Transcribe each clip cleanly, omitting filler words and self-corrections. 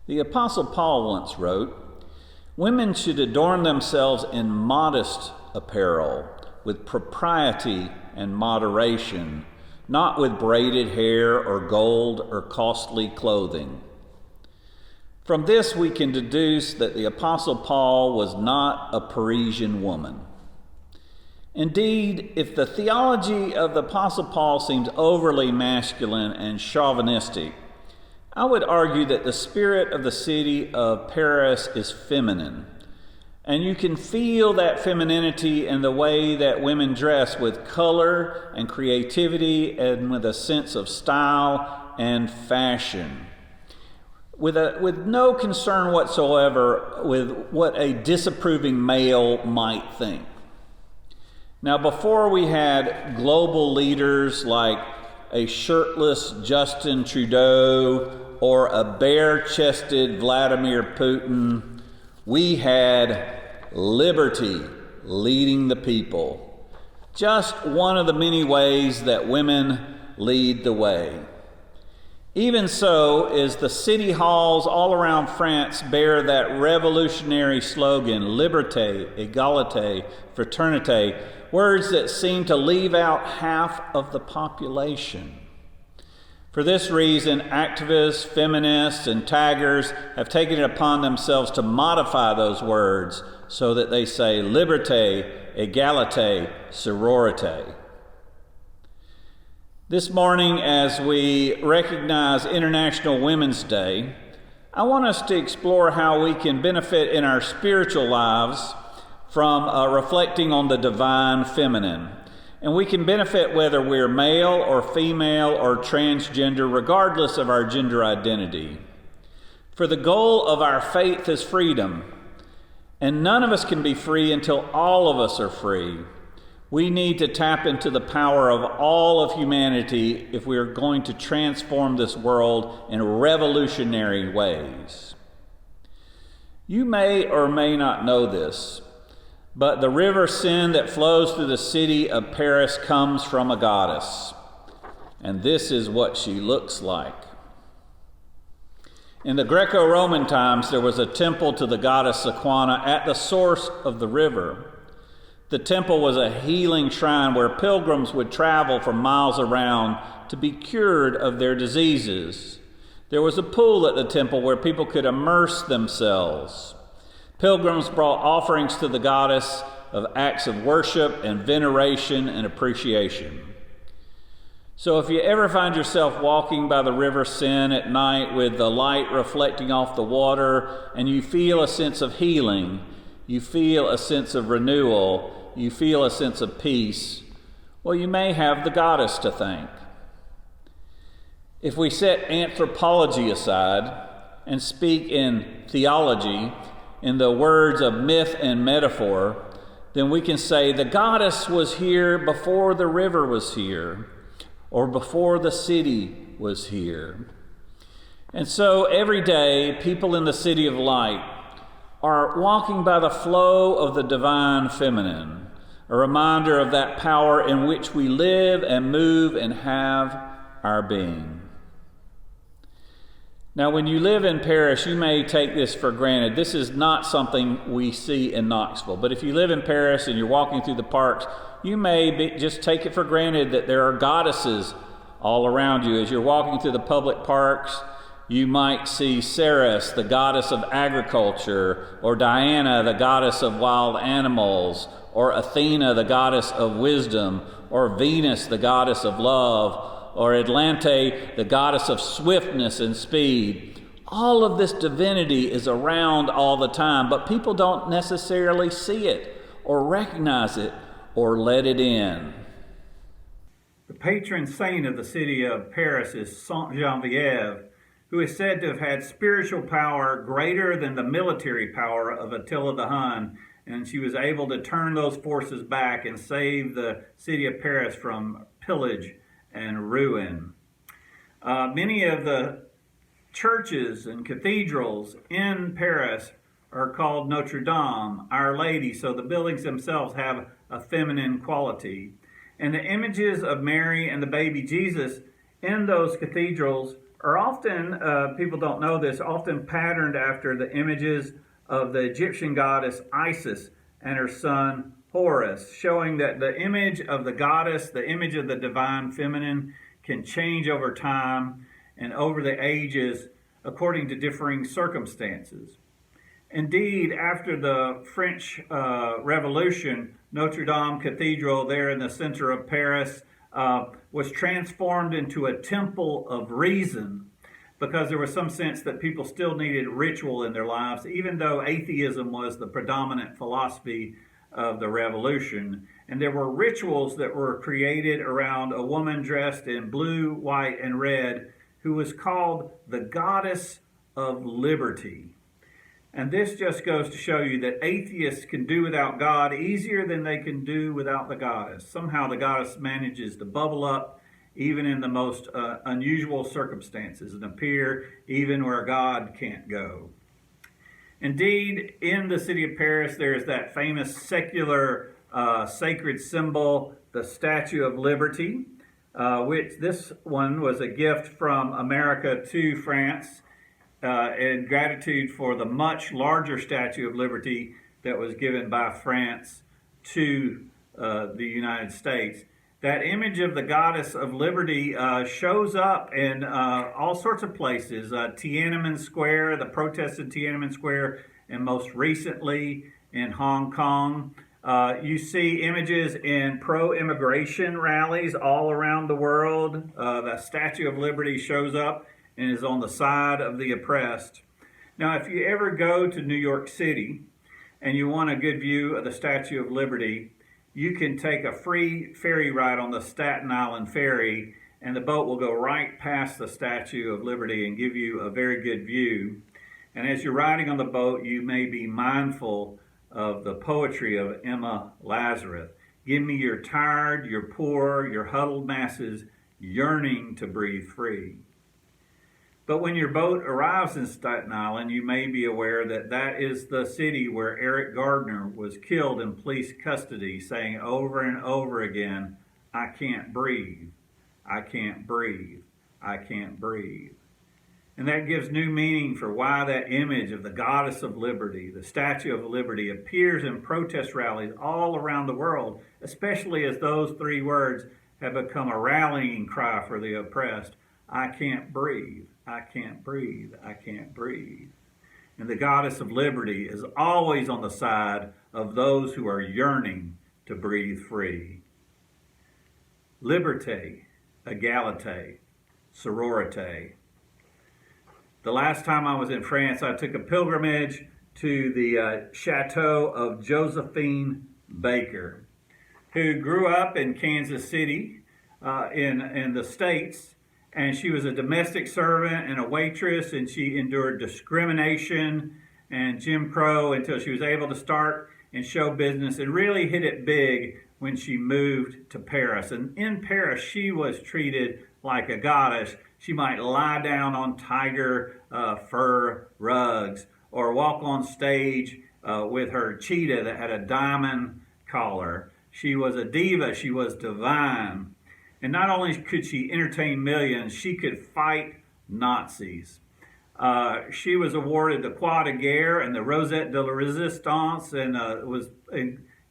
The Apostle Paul once wrote, "Women should adorn themselves in modest apparel, with propriety and moderation, not with braided hair or gold or costly clothing." From this we can deduce that the Apostle Paul was not a Parisian woman. Indeed, if the theology of the Apostle Paul seems overly masculine and chauvinistic, I would argue that the spirit of the city of Paris is feminine. And you can feel that femininity in the way that women dress, with color and creativity and with a sense of style and fashion, with no concern whatsoever with what a disapproving male might think. Now, before we had global leaders like a shirtless Justin Trudeau or a bare-chested Vladimir Putin, we had Liberté leading the people. Just one of the many ways that women lead the way. Even so, as the city halls all around France bear that revolutionary slogan, Liberté, Egalité, Fraternité, words that seem to leave out half of the population. For this reason, activists, feminists, and taggers have taken it upon themselves to modify those words so that they say Liberté, Egalité, Sororité. This morning, as we recognize International Women's Day, I want us to explore how we can benefit in our spiritual lives from reflecting on the divine feminine. And we can benefit whether we're male or female or transgender, regardless of our gender identity. For the goal of our faith is freedom, and none of us can be free until all of us are free. We need to tap into the power of all of humanity if we are going to transform this world in revolutionary ways. You may or may not know this, but the river Seine that flows through the city of Paris comes from a goddess, and this is what she looks like. In the Greco-Roman times, there was a temple to the goddess Aquana at the source of the river. The temple was a healing shrine where pilgrims would travel for miles around to be cured of their diseases. There was a pool at the temple where people could immerse themselves. Pilgrims brought offerings to the goddess of acts of worship and veneration and appreciation. So if you ever find yourself walking by the river Seine at night with the light reflecting off the water and you feel a sense of healing, you feel a sense of renewal, you feel a sense of peace, well, you may have the goddess to thank. If we set anthropology aside and speak in theology, in the words of myth and metaphor, then we can say the goddess was here before the river was here, or before the city was here. And so every day, people in the city of light are walking by the flow of the divine feminine, a reminder of that power in which we live and move and have our being. Now, when you live in Paris, you may take this for granted. This is not something we see in Knoxville. But if you live in Paris and you're walking through the parks, you may just take it for granted that there are goddesses all around you. As you're walking through the public parks, you might see Ceres, the goddess of agriculture, or Diana, the goddess of wild animals, or Athena, the goddess of wisdom, or Venus, the goddess of love, or Atlante, the goddess of swiftness and speed. All of this divinity is around all the time, but people don't necessarily see it or recognize it or let it in. The patron saint of the city of Paris is Saint Geneviève, who is said to have had spiritual power greater than the military power of Attila the Hun, and she was able to turn those forces back and save the city of Paris from pillage and ruin. Many of the churches and cathedrals in Paris are called Notre Dame, Our Lady, so the buildings themselves have a feminine quality. And the images of Mary and the baby Jesus in those cathedrals are often, people don't know this, often patterned after the images of the Egyptian goddess Isis and her son Horus, showing that the image of the goddess, the image of the divine feminine, can change over time and over the ages according to differing circumstances. Indeed, after the French Revolution, Notre Dame Cathedral there in the center of Paris was transformed into a temple of reason, because there was some sense that people still needed ritual in their lives, even though atheism was the predominant philosophy of the revolution. And there were rituals that were created around a woman dressed in blue, white, and red, who was called the Goddess of Liberty. And this just goes to show you that atheists can do without God easier than they can do without the goddess. Somehow the goddess manages to bubble up even in the most unusual circumstances and appear even where God can't go. Indeed, in the city of Paris, there is that famous secular sacred symbol, the Statue of Liberty, which this one was a gift from America to France in gratitude for the much larger Statue of Liberty that was given by France to the United States. That image of the Goddess of Liberty shows up in all sorts of places. Tiananmen Square, the protests in Tiananmen Square, and most recently in Hong Kong. You see images in pro-immigration rallies all around the world. The Statue of Liberty shows up and is on the side of the oppressed. Now, if you ever go to New York City and you want a good view of the Statue of Liberty, you can take a free ferry ride on the Staten Island Ferry, and the boat will go right past the Statue of Liberty and give you a very good view. And as you're riding on the boat, you may be mindful of the poetry of Emma Lazarus. Give me your tired, your poor, your huddled masses yearning to breathe free. But when your boat arrives in Staten Island, you may be aware that that is the city where Eric Gardner was killed in police custody, saying over and over again, "I can't breathe, I can't breathe, I can't breathe." And that gives new meaning for why that image of the Goddess of Liberty, the Statue of Liberty, appears in protest rallies all around the world, especially as those three words have become a rallying cry for the oppressed. I can't breathe, I can't breathe, I can't breathe. And the Goddess of Liberty is always on the side of those who are yearning to breathe free. Liberté, Egalité, Sororité. The last time I was in France, I took a pilgrimage to the chateau of Josephine Baker, who grew up in Kansas City in the States. And she was a domestic servant and a waitress, and she endured discrimination and Jim Crow until she was able to start in show business and really hit it big when she moved to Paris. And in Paris, she was treated like a goddess. She might lie down on tiger fur rugs or walk on stage with her cheetah that had a diamond collar. She was a diva. She was divine. And not only could she entertain millions, she could fight Nazis. She was awarded the Croix de Guerre and the Rosette de la Resistance, and was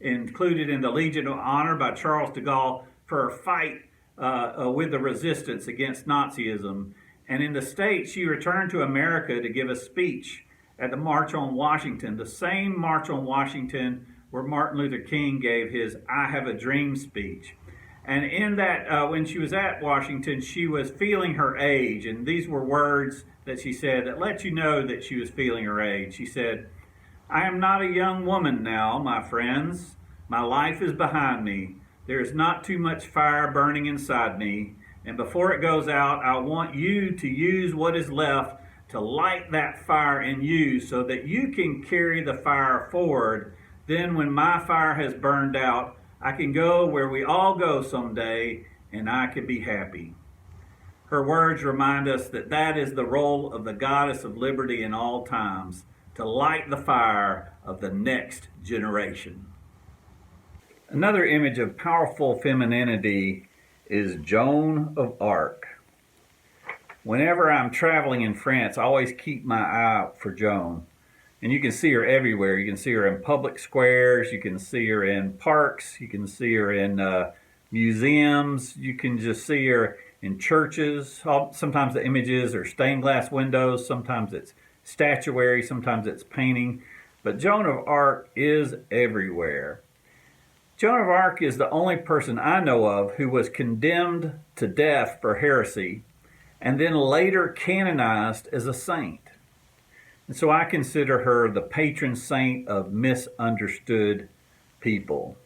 included in the Legion of Honor by Charles de Gaulle for her fight with the resistance against Nazism. And in the States, she returned to America to give a speech at the March on Washington, the same March on Washington where Martin Luther King gave his I Have a Dream speech. And in that, when she was at Washington, she was feeling her age. And these were words that she said that let you know that she was feeling her age. She said, "I am not a young woman now, my friends. My life is behind me. There is not too much fire burning inside me. And before it goes out, I want you to use what is left to light that fire in you so that you can carry the fire forward. Then when my fire has burned out, I can go where we all go someday, and I can be happy." Her words remind us that that is the role of the Goddess of Liberty in all times, to light the fire of the next generation. Another image of powerful femininity is Joan of Arc. Whenever I'm traveling in France, I always keep my eye out for Joan. And you can see her everywhere. You can see her in public squares. You can see her in parks. You can see her in museums. You can just see her in churches. Sometimes the images are stained glass windows. Sometimes it's statuary. Sometimes it's painting. But Joan of Arc is everywhere. Joan of Arc is the only person I know of who was condemned to death for heresy and then later canonized as a saint. And so I consider her the patron saint of misunderstood people.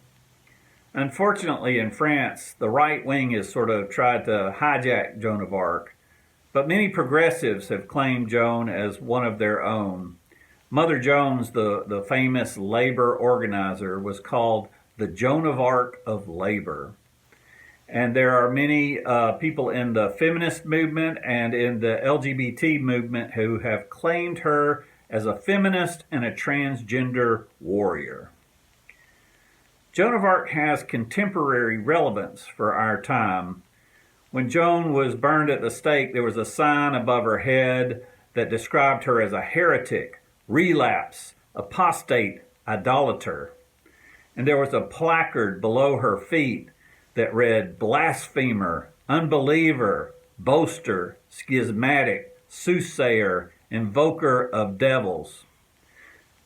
Unfortunately, in France, the right wing has sort of tried to hijack Joan of Arc, but many progressives have claimed Joan as one of their own. Mother Jones, the famous labor organizer, was called the Joan of Arc of labor. And there are many people in the feminist movement and in the LGBT movement who have claimed her as a feminist and a transgender warrior. Joan of Arc has contemporary relevance for our time. When Joan was burned at the stake, there was a sign above her head that described her as a heretic, relapse, apostate, idolater. And there was a placard below her feet that read blasphemer, unbeliever, boaster, schismatic, soothsayer, invoker of devils.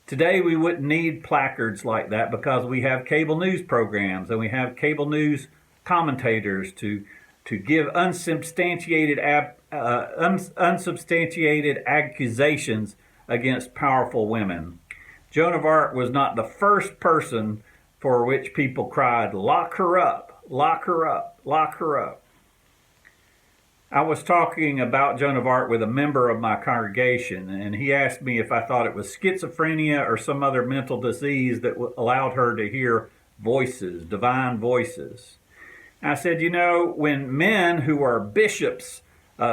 Today we wouldn't need placards like that because we have cable news programs and we have cable news commentators to give unsubstantiated accusations against powerful women. Joan of Arc was not the first person for which people cried, "Lock her up. Lock her up, lock her up." I was talking about Joan of Arc with a member of my congregation, and he asked me if I thought it was schizophrenia or some other mental disease that allowed her to hear voices, divine voices. I said, when men who are bishops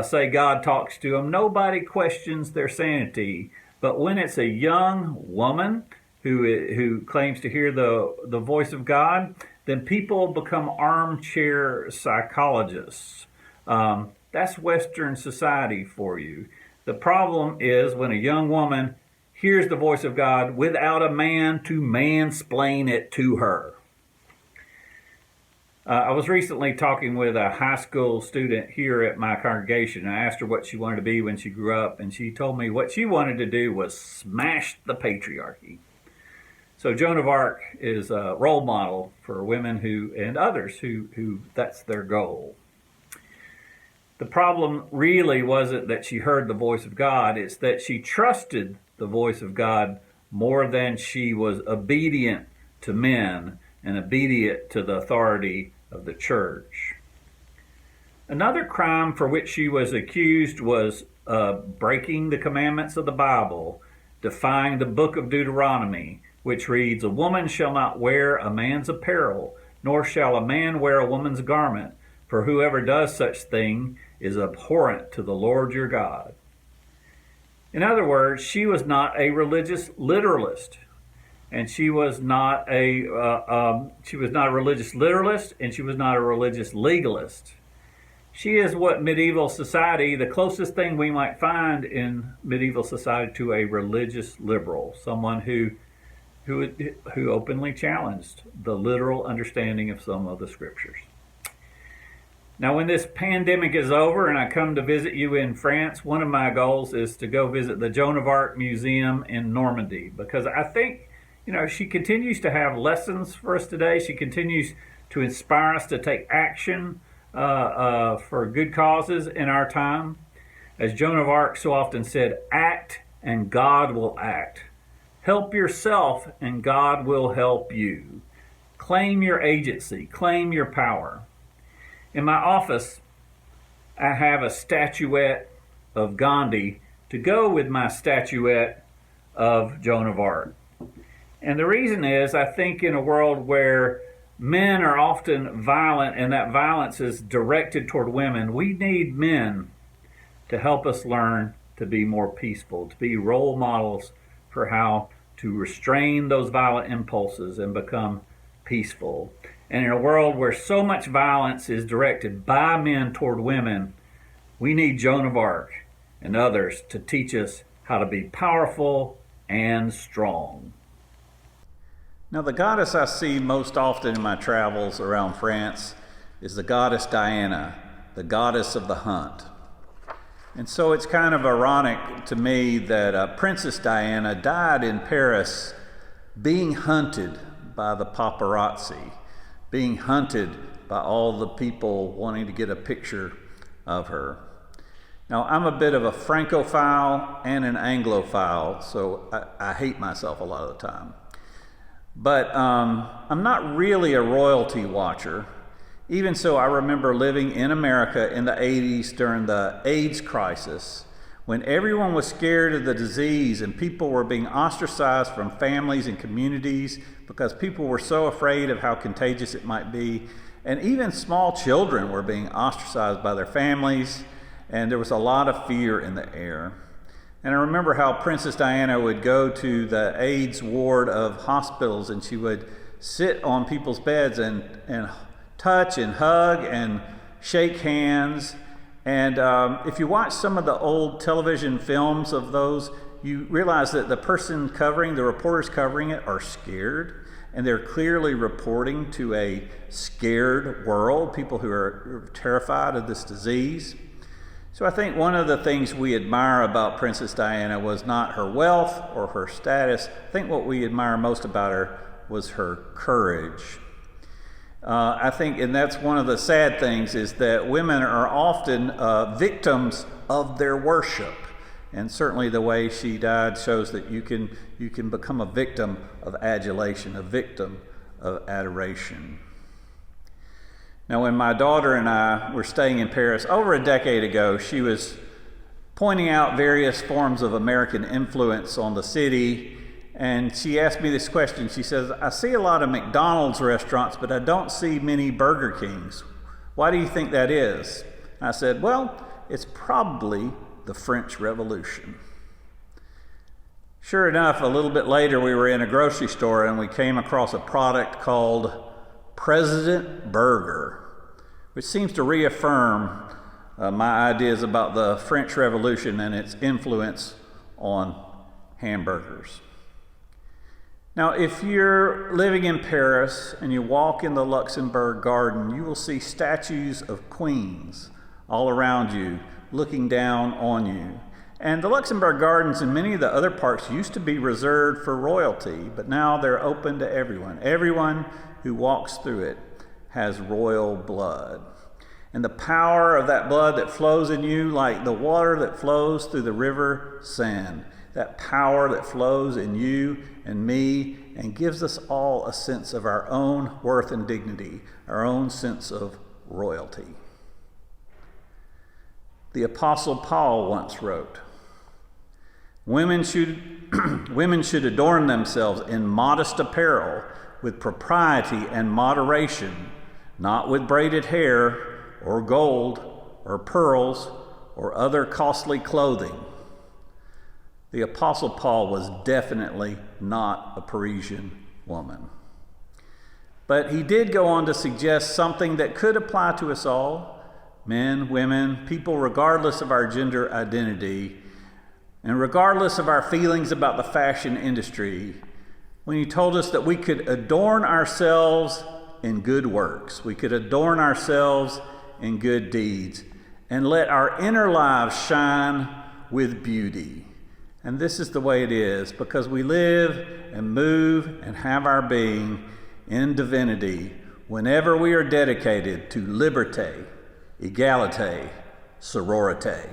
say God talks to them, nobody questions their sanity. But when it's a young woman who claims to hear the voice of God, then people become armchair psychologists. That's Western society for you. The problem is when a young woman hears the voice of God without a man to mansplain it to her. I was recently talking with a high school student here at my congregation. I asked her what she wanted to be when she grew up, and she told me what she wanted to do was smash the patriarchy. So Joan of Arc is a role model for women and others who that's their goal. The problem really wasn't that she heard the voice of God, it's that she trusted the voice of God more than she was obedient to men and obedient to the authority of the church. Another crime for which she was accused was breaking the commandments of the Bible, defying the book of Deuteronomy, which reads, "A woman shall not wear a man's apparel, nor shall a man wear a woman's garment, for whoever does such thing is abhorrent to the Lord your God." In other words, she was not a religious literalist, and she was not a religious literalist, and she was not a religious legalist. She is what medieval society, the closest thing we might find in medieval society to a religious liberal, someone who openly challenged the literal understanding of some of the scriptures. Now, when this pandemic is over and I come to visit you in France, one of my goals is to go visit the Joan of Arc Museum in Normandy, because I think, she continues to have lessons for us today. She continues to inspire us to take action for good causes in our time. As Joan of Arc so often said, act and God will act. Help yourself and God will help you. Claim your agency, claim your power. In my office, I have a statuette of Gandhi to go with my statuette of Joan of Arc. And the reason is, I think in a world where men are often violent and that violence is directed toward women, we need men to help us learn to be more peaceful, to be role models for how to restrain those violent impulses and become peaceful. And in a world where so much violence is directed by men toward women, We need Joan of Arc and others to teach us how to be powerful and strong. Now, the goddess I see most often in my travels around France is the goddess Diana, the goddess of the hunt. And so it's kind of ironic to me that Princess Diana died in Paris being hunted by the paparazzi, being hunted by all the people wanting to get a picture of her. Now, I'm a bit of a Francophile and an Anglophile, so I hate myself a lot of the time. But I'm not really a royalty watcher. Even so, I remember living in America in the 80s during the AIDS crisis, when everyone was scared of the disease and people were being ostracized from families and communities because people were so afraid of how contagious it might be. And even small children were being ostracized by their families, and there was a lot of fear in the air. And I remember how Princess Diana would go to the AIDS ward of hospitals, and she would sit on people's beds and touch and hug and shake hands. And if you watch some of the old television films of those, you realize that the reporters covering it are scared, and they're clearly reporting to a scared world, people who are terrified of this disease. So I think one of the things we admire about Princess Diana was not her wealth or her status. I think what we admire most about her was her courage. I think, and that's one of the sad things, is that women are often victims of their worship. And certainly the way she died shows that you can become a victim of adulation, a victim of adoration. Now, when my daughter and I were staying in Paris over a decade ago, she was pointing out various forms of American influence on the city. And she asked me this question. She says, I see a lot of McDonald's restaurants, but I don't see many Burger Kings. Why do you think that is? I said, well, it's probably the French Revolution. Sure enough, a little bit later, we were in a grocery store and we came across a product called President Burger, which seems to reaffirm my ideas about the French Revolution and its influence on hamburgers. Now, if you're living in Paris and you walk in the Luxembourg Garden, you will see statues of queens all around you, looking down on you. And the Luxembourg Gardens and many of the other parks used to be reserved for royalty, but now they're open to everyone. Everyone who walks through it has royal blood. And the power of that blood that flows in you, like the water that flows through the river Seine, that power that flows in you and me and gives us all a sense of our own worth and dignity, our own sense of royalty. The Apostle Paul once wrote, women should adorn themselves in modest apparel, with propriety and moderation, not with braided hair or gold or pearls or other costly clothing. The Apostle Paul was definitely not a Parisian woman. But he did go on to suggest something that could apply to us all, men, women, people regardless of our gender identity, and regardless of our feelings about the fashion industry, when he told us that we could adorn ourselves in good works, we could adorn ourselves in good deeds, and let our inner lives shine with beauty. And this is the way it is, because we live and move and have our being in divinity whenever we are dedicated to Liberté, Egalité, Sororité.